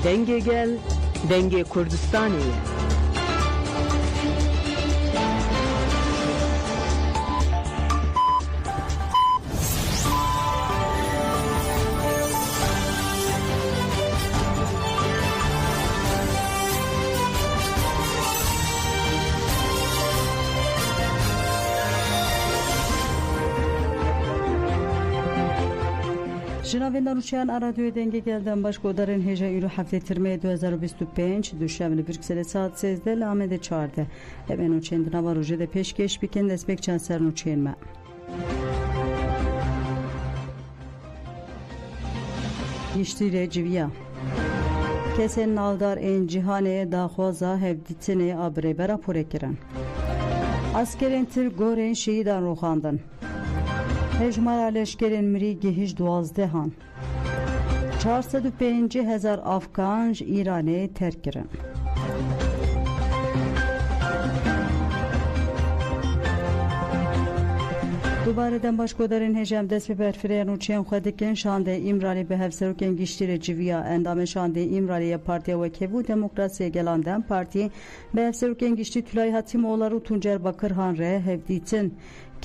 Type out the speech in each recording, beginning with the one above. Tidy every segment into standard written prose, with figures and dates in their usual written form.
Denge gel, Denge Kurdistaniye. جنابندان روشن رادیو دنگه گلدن باش گودارن هجا ایرو هفته ترمه 2025 دوشنبه بروکسل ساعت 13 لامده 14 لبنو چند نوا روژه ده پیشکش بیکن دسپک چند سرنو چین ما گشتیره جویا کسی نالدار این جهانه داخوازا هفدیتنه آبره برا پوره کرن اسکرین تر گورین شهیدان رو خواندن هجمار لشکرین مری گهیج 12 هان 405,000 افغان ایرانی ترک کرن دوباره دن باشکو دارین هجم دست به برفریان و چین خودکن شانده ایمرالی به هفسروکن گشتیر جویا اندام شانده ایمرالی پارتی و کبو دموکراسی گلاندن پارتی به هفسروکن گشتی تولای حتیم اولارو تونجر باکرهان ره هفدیتن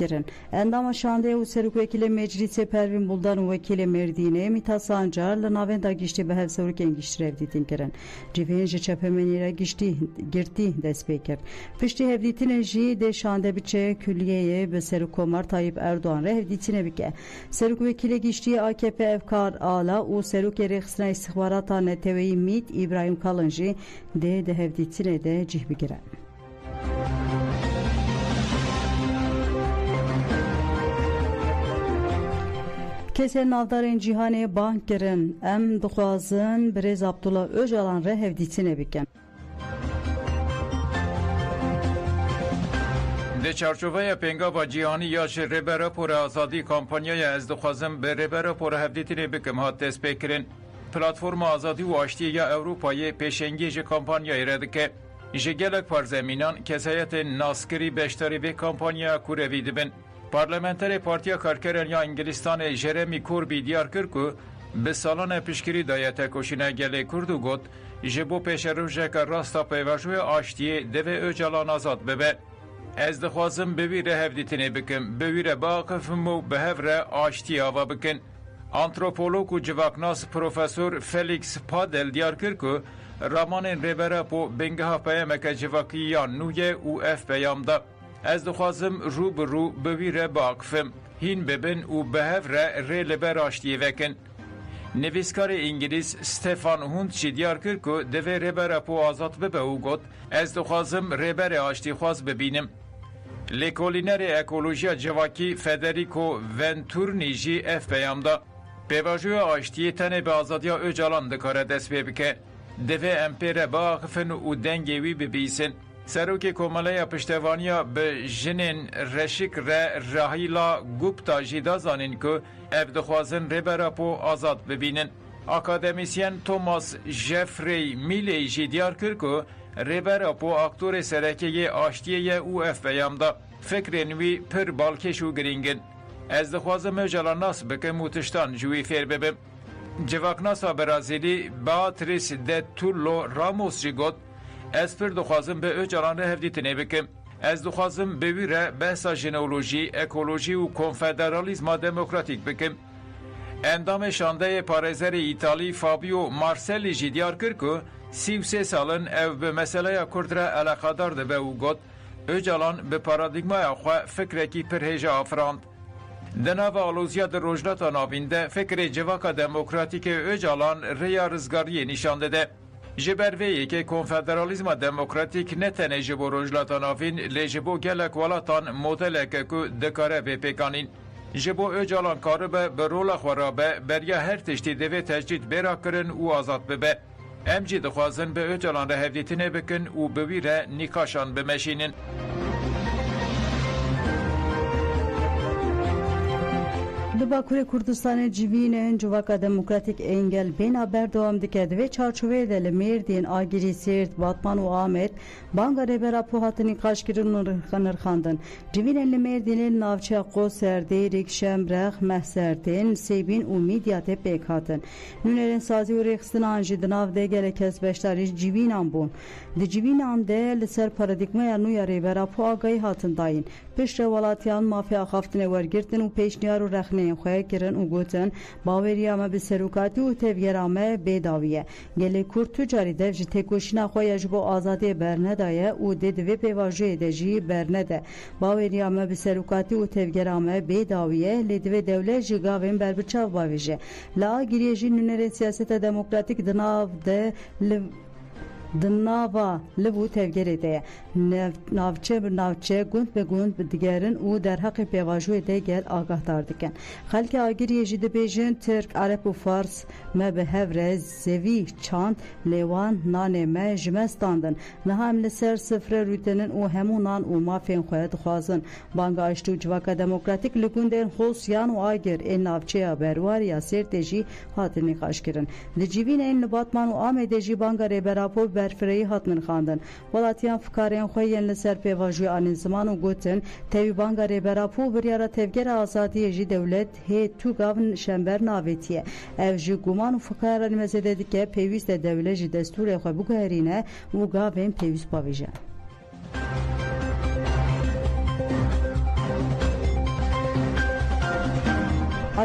کرن اندام شانده و سرک وکیل مجلس پروین بولدان و وکیل مردینه میتا سانجار لناوین دا گشتی به هفسروکن گشتیر هفدیتن کرن جوینج چپمنی را گشتی گرتی دست بکر پشتی هفدیتن جی ده شانده بچه کلیه به سرک کمار تایب اردوغان ره هفدیتینه بکه سرک وکیل گشتی AKP افکار آلا و سرک رخصنا استخبارات نتوی میت ابراهیم کالنجی ده هفدیتینه ده جه بگیره کسی نافدارین جیهانی بانک کرن ام دخوازن برز عبدالله öcalan ره هفدیتینه بکن در چارچوبه پنگاوا جیهانی یاش ربرا پر آزادی کامپانیای از دخوازم به ربرا پر هفدیتینه بکم هات دست بکرن پلاتفورم آزادی و آشتی یا اروپای پیشنگیج کامپانیای ردکه جگلک پارزمینان کسایت ناسکری بشتری به کامپانیا کوروی دبن پارلمانتر پارتیا کارکران یا انگلستان جرمی کوربی دیار کرد که به سالان پیشگیری دایت کشینه گله کردو گفت جبو پیش روزک راستا پیوشوی آشتی دوی öcalan آزاد ببه از دخوازم بویره هفدیتینه بکم بویره باقفم و به هفره آشتی آوا بکن آنتروپولوگ و جواکناس پروفسور فلیکس پادل دیار کرد که رامان ریبره پو بنگه پیامک جواکیان نویه او اف پیام دا از دخوازم رو به رو بویره باقفم هین ببین و به هفره ری لبر آشتی وکن نویسکار انگلیس ستفان هوند چی دیار کرد که دوی ریبره پو آزاد ببه او گفت از دخوازم ریبر آشتی خواست ببینم لیکولینر اکولوژیا جواکی فدریکو ونتورنی جی اف پیام دا پیواجوی آشتی تنه به آزادیا öcalan دکاره دست ببکه دوی امپیر باقفن و دنگوی ببیسن سروک کماله پشتوانیا به جنین رشک راهیلا گوپتا جیدا زانین که اف دخوازن ریبرا پو آزاد ببینن اکادمیسین توماس جفری میلی جیدیار کرد که ریبرا پو اکتور سرکه آشتیه او اف بیامدا فکر نوی پر بالکش و گرینگن از دخوازم öcalan ناس بکم و تشتان جوی فیر ببم جواکناسا برازیلی باتریس ده تولو راموس جی گفت از پر دخوازم به öcalan ره هفدیتینه بکم از دخوازم به ویره بحثا جنولوژی اکولوژی و کنفدرالیزم دموکراتیک بکم اندام شانده پارزر ایتالی فابیو مارسلی جی دیار کرد که 33 سالن او به مسئله کرد را علاقادار ده به او گفت öcalan به پارادیگمای خواه فکرکی پرهیجه آفراند دناو آلوزیا در روجلات ناوینده فکر جواکا دموکراتیک öcalan ریا رزگاری نشانده ده جبروی که کنفدرالیزم دموکراتیک نتنه جبو روجلات ناوین لجبو گلک ولاتان مدلک که دکاره به پیکانین جبو öcalan کارو به رول خورابه بریا هر تشتی دوی تجدید برا کرن و آزاد ببه امجی دخوازن به öcalan ره هفدیتینه بکن و بویره نکاشان بمشینن Li Bakurê Kurdistanê civînên Civaka Demokratîk Engel bêhna berdewam dike divê çarçoveyê de li Mêrdîn, Agirî, Sêrt, Batman û Amed banga rêbera pû hatinî qaşkirin û nirxandin. Civînên li Mêrdînê navçeya Qoser, Dêrîk, Şemrex, Mehserdên, Sêbîn û Midyatê pêk hatin. Nûnerên sazî û rêxistinan jî di nav dê gelek kes beşdarî civînan bûn. Di civînan de li ser paradigmaya nû ya rêbera pû agahî hatin dayîn. Piştre welatiyan mafya xaftinê wergirtin û pêşniyar û rexneyên xwe kirin û gotin baweriya me bi serokatî û tevgera me bêdawî ye. Gelê Kurd tu carî dev ji têkoşîna xwe ya ji bo azadiyê bernedaye û dê di vê pêvajiyê de jî bernede. Baweriya me bi serokatî û tevgera me bêdawî ye lê divê dewlet jî gavên berbiçav bavêje. Li Agiriyê jî nûnerên siyaseta demokratîk di nav de di nava li bû tevgerê de ye. Navçe bi navçe, gund bi gund bi digerin û derheqê pêvajoyê de gel agahdar dikin. Xelkê Agiriyê jî dibêjin Tirk, Arep û Fars me bi hev re zevî çand lêwan nanê me ji me standin. Niha em li ser sifre rûtinin û hemû nan û mafên xwe dixwazin. Banga Aştî û Civaka Demokratîk li gundên Xosyan û Agir ên navçeya Berwariya Sêrtê jî hatine qaşkirin. Li civînên li Batman û Amedê jî banga rêberapor berfireyî hatin xandin. Welatiyan fikarên xwe yên li ser pêvajoyê anî ziman û gotin tevî banga rêberapor biryara tevgera azadiyê jî dewlet hê tu gav şember navêtiye. Ev jî guman û fikaran mezêde dike pêwîst e dewlet ji destûrê xwe biguherîne û gavên pêwîst bavêje.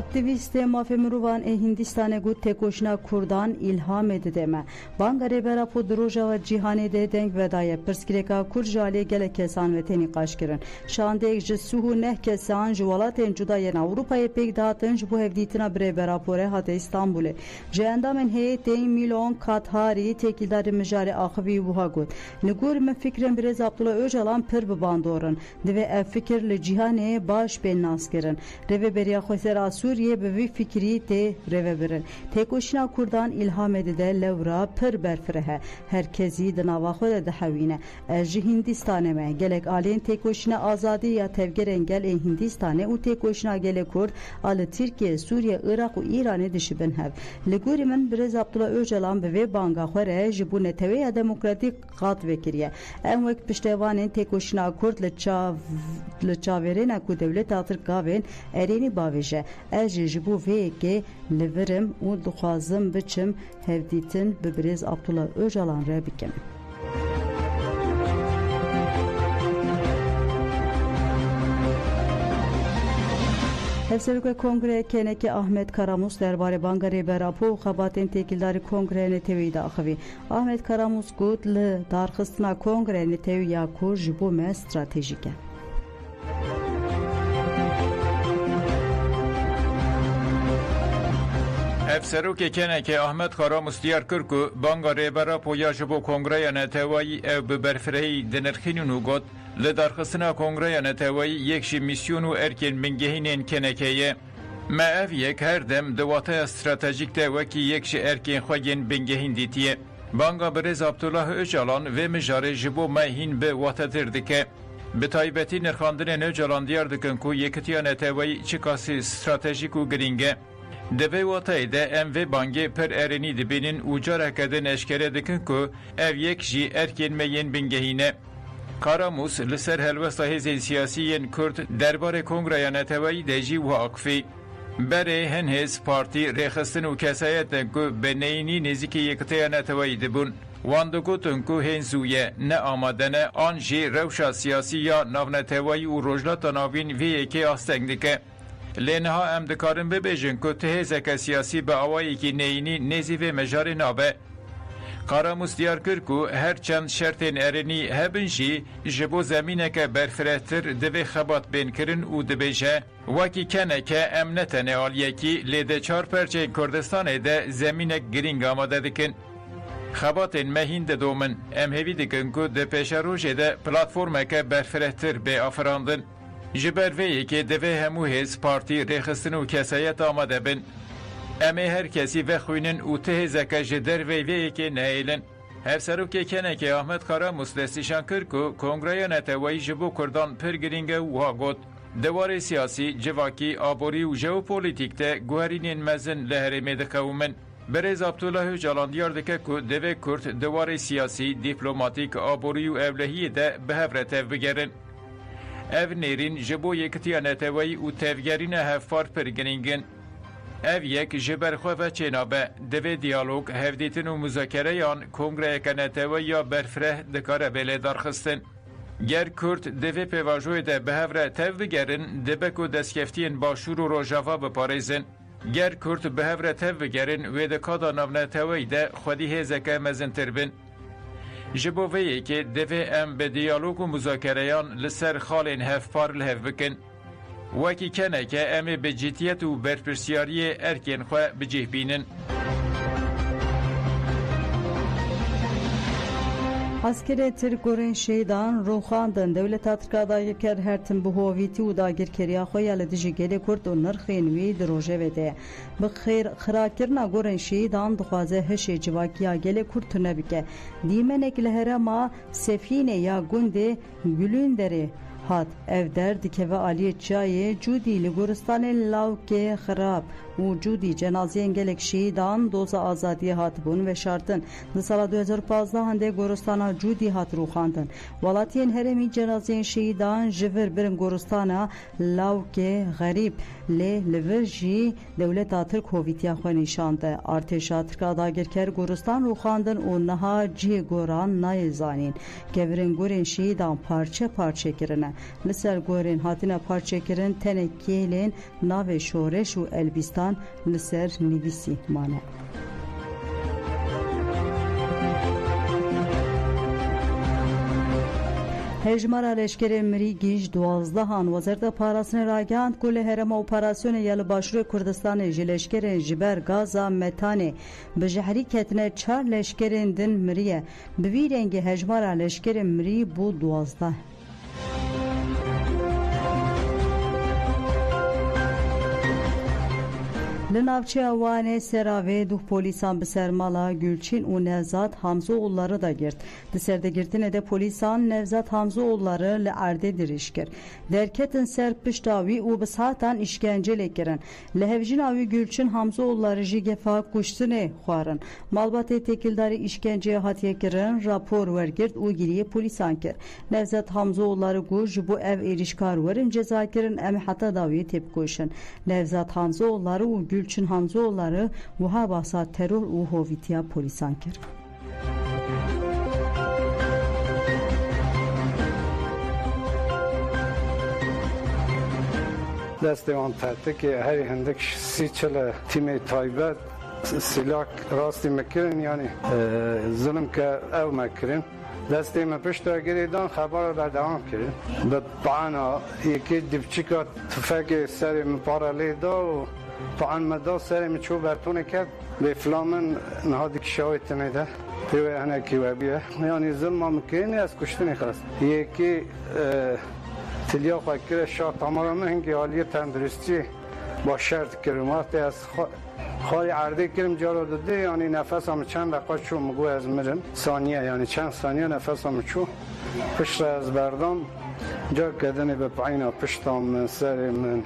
Aktivistê mafê mirovan ê Hindistanê got têkoşîna Kurdan îlham dide me. Banga rêbera po di rojava cîhanê de deng vedaye. Pirsgirêka Kurd ji aliyê gelek kesan ve tenî qaşkirin. Şandeyek ji sû neh kesan ji welatên cuda yên Ewropayê pêk dihatin ji bo hevdîtina bi rêberaporê hate İstanbulê. Ji endamên heyetên Milon Katharî têkildarê mijarê axivî wiha got. Li gor min fikrên Birêz Abdullah Öcalan pir bi bandorin. Divê ev fikir li cîhanê baş bên nas kirin. Rêveberiya Xwesera Sûriye bi vî fikrî tê rêvebirin. Têkoşîna Kurdan îlham dide lewra pir berfir he. Herkesî di nava xwe de dihewîne. Ez ji Hindistanê me gelek aliyên têkoşîna azadî ya tevgerên gel ên Hindistanê û têkoşîna gelê Kurd a li Tirkiye, Sûriye, Iraq û Îranê dişibin hev. Li gorî min Birêz Abdullah Öcalan bi vê banga xwe re ji bo netewêya demokratîk qat vekiriye. Em wek piştevanên têkoşîna Kurd li çavêrêna ku dewleta Tirk gavên erênî bavêje. Ez ji bo vê yekê li virim û dixwazim biçim hevdîtin bi Birêz Abdullah Öcalan re bikim. Hevserokê Kongreyê Kenekê Ahmed Karamûz derbarê banga rêberapor û xebatên têkildarî Kongreyê Netewî de axivî. Ahmed Karamûz got li darxistina Kongreyê Netewî ya Kurd ji bo me stratejîk e. Hevserokê Kenekê Ahmed Karamûz diyar kir ku banga rêbera ya ji bo Kongreya Netewayî ew bi berfirehî dinirxînin û got li darxistina Kongreya Netewayî yek jî misyon û erkên bingehînên Kenekeyê. Me ev yek her dem di wataya stratejîk de wekî yek ji erkên xwe yên bingehîn dîtiye. Banga Birêz Abdullah Öcalan vê mijarê ji bo me hîn bi watetir dike. Bi taybetî nirxandinên Öcalan diyar dikin ku yekîtiya Netewayî çi qasî stratejîk û giring e. Di vê watayê de em vê bangê pir erênî dibînin û careke din eşkere dikin ku ev yek jî erkên me yên bingehîn e. Karamûz li ser helwesta hêzên siyasî yên Kurd derbarê Kongreya Netewayî de jî wiha akifî. Berê hin hêz partî rêxistin û kesayetin ku bi neyînî nêzîkî yekîtiya Netewayî dibûn. Wan digotin ku hên zû ye ne amade ne an jî rewşa siyasî ya navnetewayî û rojlata navîn vê yekê asteng dike. Lê niha em dikarin bibêjin ku ti hêzeke siyasî bi awayekî neyînî nêzî vê mejarê nabe. Karamûz diyar kir ku her çend şertên erênî hebin jî ji bo zemîneke berfirehtir divê xebat bên kirin û dibêje wekî keneke em ne tenê aliyekî lê de çar perçeyên Kurdistanê de zemînek giring amade dikin. Xebatên me hîn didomin em hêvî dikin ku di pêşa rojê de platformeke berfirehtir bê afirandin. Ji ber vê yekê divê hemû hêz partî rêxistin û kesayet amade bin. Em ê her kesî vexwînin û ti hêzeke ji dervê vê yekê nehêlin. Hevserokê Kenekê Ahmed Karamûz destîşan kir ku Kongreya Netewayî ji bo Kurdan pir giring e wiha got. دوار سیاسی جواکی آبوری و ژئوپلیتیک ده گوهرینین مزن لهرمه دخومن برز عبدالله öcalan diyar dike ku deve Kürt دوار سیاسی دیپلماتیک آبوری و اولهی ده به هفره تف بگرن. ev nêrîn ji bo yekitiya neteweyî û tevgerîna hevpar pirgirîngin. Ev yek ji ber xwe ve çênabe, divê diyalog, hevdîtin û muzakereyan kongreyeke neteweyî ya berfireh dikare bê lêdarxistin. Ger Kürt divê pêvajoyê de bi hev re tev bigerin, dibe ku destkeftiyên Başûr û Rojava biparêzin. Ger Kürt bi hev re tev bigerin, wê di kada navneteweyî de xwedî hêzeke mezintir bin. Ji bo vê yekê divê em bi diyalog û muzakereyan li ser xalên hevpar li hev bikin. Wekî keneke em ê bi ciddiyet û berpirsiyariyê erkên xwe bicih bînin. Askerê Tirk gorên şêdan rûxandin dewleta Tirka dagirker her tim bi hovîtî û dagirkeriya xwe ya li dijî gelê Kurd û nirxên wî di rojevê de bi xirakirina gorên şêdan dixwaze hişê civakiya gelê Kurd tune bike. Dîmenek li herêma Sefînê ya gundê Gulûnderê hat ev der dikeve aliyê çiyayê cûdî li goristanên Lawkê xirab û cûdî cenazeyên gelek şîdan doza azadiyê hatibûn ve şartin. Di sala 2015 hindê goristana cûdî hat rûxandin. Welatiyên herêmî cenazeyên şîdan ji vir birin goristana Lawkê xerîb lê li vir jî dewleta Tirk hovîtiya xwe nîşande. Artêşa Tirka dagirker goristan rûxandin û niha cihê goran nayê zanîn. Kevirên gorên şîdan parçe parçe kirine. Li ser gorên hatine parçekirin tenek kêlên navê şoreş û Elbîstan li ser nivîsî mane. Hejmara leşkerê mirî gîj 12 wezareta parastinê ragihand ku li herêma operasyonê ya li Başûrê Kurdistanê ji leşkerên ji ber gaza metanê bi jehrî ketine 4 leşkerên din miriye. Bi vî rengî hejmara leşkerên mirî bû 12. Li navçeya Wanê Seravê duh polîsan bi sermala Gülçin û Nevzat Hamzoğulları da girt. Di serdegirtinê de polîsan Nevzat Hamzoğulları li erdê dirîj kir. Derketin ser pişta wî û bi satan işkencelê kirin. Li hevjina wî Gülçin Hamzoğulları jî gefa kuştinê xwarin. Malbatê têkildarî işkenceye hatiye kirin, rapor wergirt û giriyê polîsan kir. Nevzat Hamzoğulları got ji bo ev êrişkar werin ceza kirin em heta da wê têpkuşin. Nevzat Hamzoğulları û Gülçin Hamzoğulları wiha bahsa teror û hovîtiya polîsan kir. Destê wan tertikê herî hindik sî çile tîmê taybet silah rastî me kirin yanî zilim ke ew me kirin. Destê me pişta gerê dan xebara berdewam kirin. Bi paana yekê dipçika tüfekê serê min para lê da û طعن مدا سر میچو برتونه کرد به فلامن نهادی که شاید ده توی هنر کی و بیه یعنی ظلم ممکنه از کشتنی خواست یکی تلیا فکر شاه تمام هنگی حالی تندرستی با شرط کردم وقتی از خواهی عرضه کردم جارو داده یعنی نفس هم چند دقیقه چون مگو از مرم ثانیه یعنی چند ثانیه نفس هم چون پشت از بردم جا کردن به پایین پشتم من سر من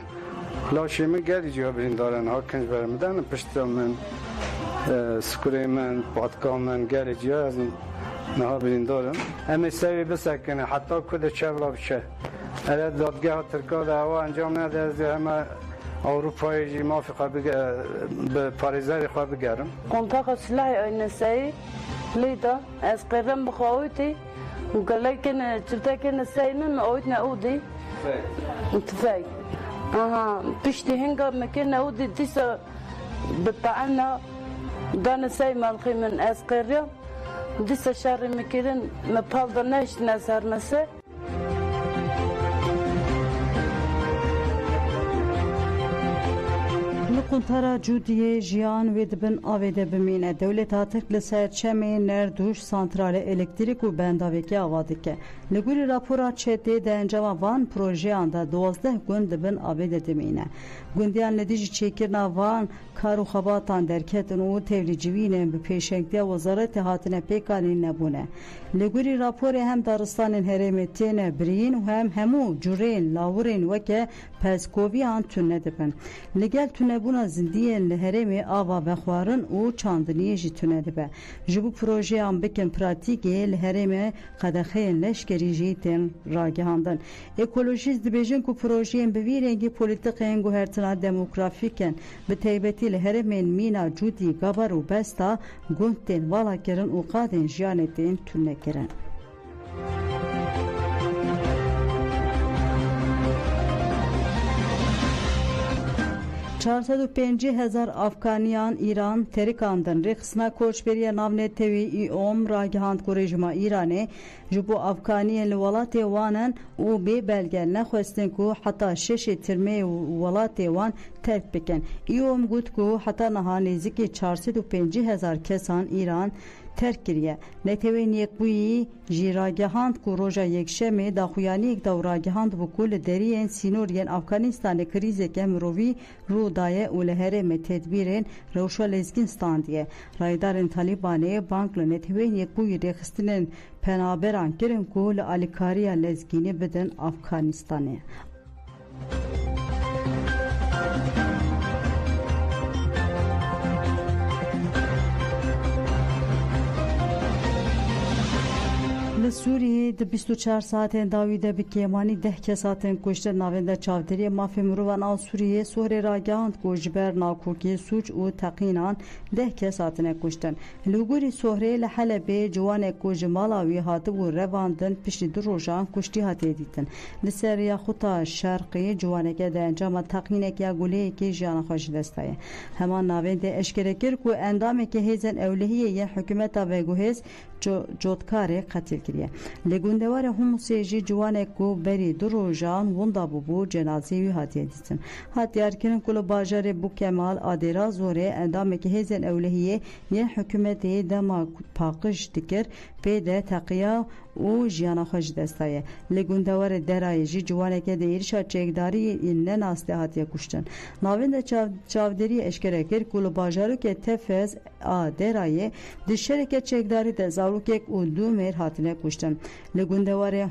لاشی من گلی جا برین دارن ها کنج برمدن پشت من سکوری من پادکا من گلی جا از نها برین دارن همه سوی بسکنه حتی کد چبلا بشه اگر دادگاه ترکا ده هوا انجام نده از همه اروپایی جی موافقه به پاریزاری خواه بگرم قنطاق سلاح اینسایی لیدا از قرم بخواهویتی و گلی کنه چرتا کنه سینن اویت نعودی تفاق پشتی هنگا مکن نعودی دیسا بطعنا دان سای مالخی من از قرم دیسا شهر مکرن مپال دانش نظر مسه Quntara Cudiye jiyan ve dibin avede bimine devleta Türk li ser çemê Nerduş santrale elektrik û bendavekî ava dike. Li gurî rapora çetê de encama van projeyan da 12 gund dibin avede dimîne. Gundiyan li dijî çêkirina van kar û xebatan derketin û tevlîcivînên bi pêşengiya Wezaretê hatine pêkanîn nebûne. Li gurî raporê hem daristanên herêmê têne birîn û hem hemû cureyên lawirên weke pezkoviyan tune dibin. Li gel tunebûna zindiyên li herêmê ava vexwarin û çandiniyê jî tune dibe. Ji bo projeyan bikin pratîkê li herêmê qedexeyên leşkerî jî tên ragihandin. Ekolojîst dibêjin ku projeyên bi vî rengî polîtikên guhertina demografîk in bi taybetî li herêmên Mîna, Cudî, Gabar û Besta gund tên valakirin û qadên jiyanê tên tunekirin. 450,000 Afganiyan İran terikandın rexsina koçberiya navnetevi İOM ragihand ku rejima İranê ji bo Afganiyên li welatê wan in û bê belge nexwestin ku heta şeşê tirmeyê welatê wan terk bikin. İOM got ku heta niha nêzîkî 450,000 kesan İran terk kiriye. Netewên Yekbûyî jî ragihand ku roja yekşemê daxuyaniyek da ragihand bû ku li deriyên sînoriyên Afganistanê krîzeke mirovî rû daye û li herêmê tedbîrên rewşa lezgîn standiye. Raydarên Talîbanê bank li netewên Yekbûyî rêxistinên penaberan kirin ku li alîkariya lezgînî bidin Afganistanê. Li Sûriyê di 24 saatên dawî de bi kêmanî 10 kes hatin kuştin navên de çavdêriyê mafê mirovan a Sûriyê Sohrê ragihand ku ji ber nakokî suç û teqînan 10 kes hatine kuştin. Li gorî Sohrê li Helebê ciwanek ku ji mala wî hatibû revandin piştî 2 rojan kuştî hatiye dîtin. Li ser Yaxuta Şerqî ciwaneke de encama teqînek ya guleyekê jiyana xwe ji dest daye. Heman navên de eşkere kir ku endameke hêzên ewlehiyê yên hikûmeta veguhêz cotkarê qetil kiriye. Li gundewarê Humusê jî ciwanek ku berî 2 rojan wenda bûbû cenazê wî hatiye dîtin. Hatiyarkirin ku li bajarê Bûkemal Adêra Zorê endamekî hêzên ewlehiyê yên hikûmetê dema paqij dikir pê de teqiya û jiyana xwe ji dest daye. Li gundewarê Derayê jî ciwaneke de êrişa çekdarî yên nenastê hatiye kuştin. Navên de çavderî eşkere kir ku li bajarokê Tefez a Derayê di şereke çekdarî de zarokek û 2 mêr hatine kuştin. Li gundewarê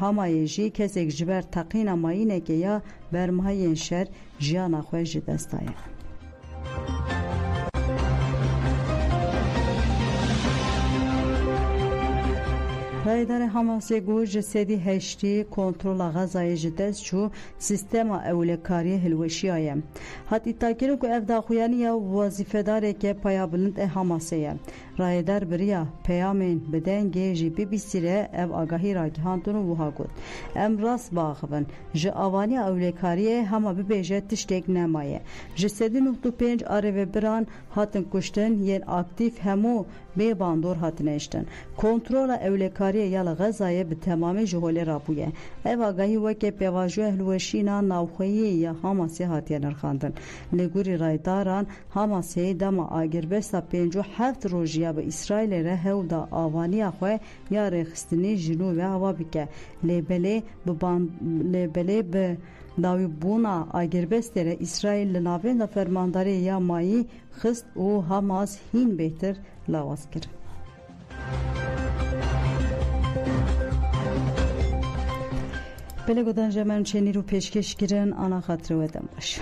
Hamayê jî kesek ji ber teqîna mayînekê ya bermahiyên şer jiyana xwe ji dest daye. Raydarê Hamasê got ji sedî heştî kontrola Xezayê ji dest çû sîstema ewlekariyê hilweşiya ye. Hat îtakirin ku ev daxuyaniya wazîfedareke paya bilind e Hamasê ye. Rayedar biriya peyamên bi dengê jî BBC re ev agahî ragihandin û wiha got. Em rast biaxivin ji avaniya ewlekariyê hema bibêje tiştek nemaye. Ji 3.5 arêvebiran hatin kuştin yên aktif hemû bê bandor hatine eştin. Kontrola ewlekariyê ya li Xezayê bi temamî ji holê rabûye. Ev agahî weke pêvajoya hilweşîna navxweyî ya Hamasê hatiye nirxandin. Li gorî raydaran Hamasê dema agirvesta 57 rojiya bi İsraîlê re hew da avaniya xwe ya rêxistinê ji nû ve hava bike. Lêbelê bi dawîbûna agirvestê re İsraîl li navên de fermandariyê ya mayî xist û Hamas hîn bêhtir lawaz kir. Belê godan jemen çênîr û pêşkêş kirin ana xatirê we dem baş.